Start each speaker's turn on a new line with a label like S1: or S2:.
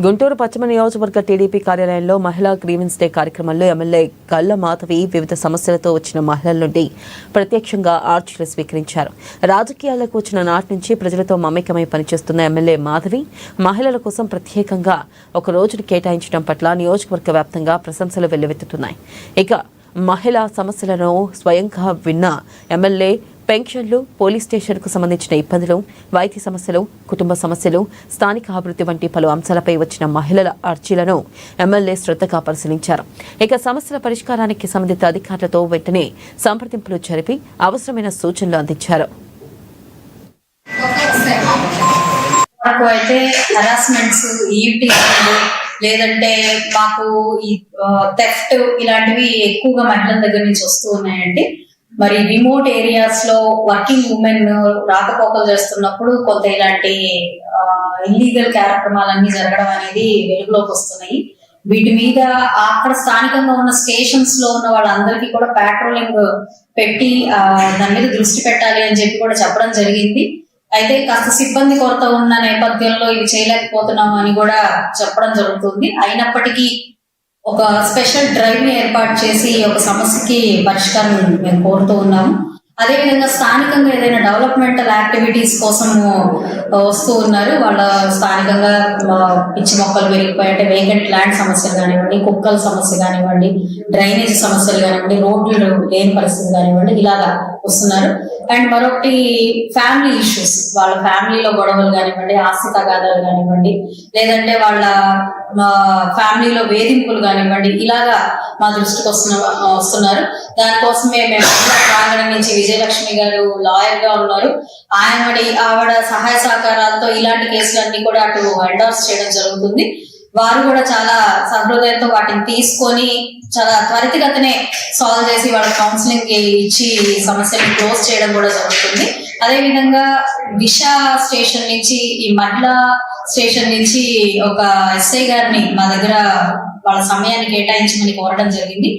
S1: గుంటూరు పశ్చిమ నియోజకవర్గ టీడీపీ కార్యాలయంలో మహిళా గ్రీవెన్స్ డే కార్యక్రమంలో ఎమ్మెల్యే గల్ల మాధవి వివిధ సమస్యలతో వచ్చిన మహిళల నుండి ప్రత్యక్షంగా ఆర్చీలు స్వీకరించారు. రాజకీయాలకు వచ్చిన నాటి నుంచి ప్రజలతో మమేకమై పనిచేస్తున్న ఎమ్మెల్యే మాధవి మహిళల కోసం ప్రత్యేకంగా ఒక రోజును కేటాయించడం పట్ల నియోజకవర్గ వ్యాప్తంగా ప్రశంసలు వెల్లువెత్తుతున్నాయి. ఇక మహిళా సమస్యలను స్వయంగా విన్న ఎమ్మెల్యే పెన్షన్లు, పోలీస్ స్టేషన్కు సంబంధించిన ఇబ్బందులు, వైద్య సమస్యలు, కుటుంబ సమస్యలు, స్థానిక అభివృద్ధి వంటి పలు అంశాలపై వచ్చిన మహిళల అర్జీలను ఎమ్మెల్యే శ్రద్ధగా పరిశీలించారు. ఇక సమస్యల పరిష్కారానికి సంబంధిత అధికారులతో వెంటనే సంప్రదింపులు జరిపి అవసరమైన సూచనలు అందించారు.
S2: లేదంటే మాకు ఈ థెఫ్ట్ ఇలాంటివి ఎక్కువగా మహిళల దగ్గర నుంచి వస్తూ ఉన్నాయండి. మరి రిమోట్ ఏరియాస్ లో వర్కింగ్ ఉమెన్ రాకపోకలు చేస్తున్నప్పుడు కొంత ఇలాంటి ఇల్లీగల్ కార్యక్రమాలన్నీ జరగడం అనేది వెలుగులోకి వస్తున్నాయి. వీటి మీద అక్కడ స్థానికంగా ఉన్న స్టేషన్స్ లో ఉన్న వాళ్ళందరికీ కూడా పెట్రోలింగ్ పెట్టి దాని మీద దృష్టి పెట్టాలి అని చెప్పి కూడా చెప్పడం జరిగింది. అయితే కాస్త సిబ్బంది కొరత ఉన్న నేపథ్యంలో ఇవి చేయలేకపోతున్నాము అని కూడా చెప్పడం జరుగుతుంది. అయినప్పటికీ ఒక స్పెషల్ డ్రైవ్ ని ఏర్పాటు చేసి ఒక సమస్యకి పరిష్కారం మేము కోరుతూ ఉన్నాము. అదేవిధంగా స్థానికంగా ఏదైనా డెవలప్మెంటల్ యాక్టివిటీస్ కోసము వస్తూ ఉన్నారు. వాళ్ళ స్థానికంగా పిచ్చి మొక్కలు పెరిగిపోయి అంటే వేకెంట్ ల్యాండ్ సమస్యలు కానివ్వండి, కుక్కల సమస్య కానివ్వండి, డ్రైనేజ్ సమస్యలు కానివ్వండి, రోడ్లు లేని పరిస్థితి కానివ్వండి, ఇలాగా వస్తున్నారు. అండ్ మరొకటి ఫ్యామిలీ ఇష్యూస్, వాళ్ళ ఫ్యామిలీలో గొడవలు కానివ్వండి, ఆస్తి తగాదాలు కానివ్వండి, లేదంటే వాళ్ళ ఫ్యామిలీలో వేధింపులు కానివ్వండి, ఇలాగా మా దృష్టికి వస్తున్నారు. దానికోసమే మేము ప్రాంగణం నుంచి విజయలక్ష్మి గారు లాయర్ గా ఉన్నారు. ఆవిడ సహాయ సహకారాలతో ఇలాంటి కేసులన్నీ కూడా అటు ఎండోర్స్ చేయడం జరుగుతుంది. వారు కూడా చాలా సహృదయంతో వాటిని తీసుకొని చాలా త్వరితగతినే సాల్వ్ చేసి వాళ్ళ కౌన్సిలింగ్ ఇచ్చి సమస్యని క్లోజ్ చేయడం కూడా జరుగుతుంది. అదే విధంగా దిశ స్టేషన్ నుంచి ఈ మహిళా స్టేషన్ నుంచి ఒక ఎస్ఐ గారిని మా దగ్గర వాళ్ళ సమయాన్ని కేటాయించమని కోరడం జరిగింది.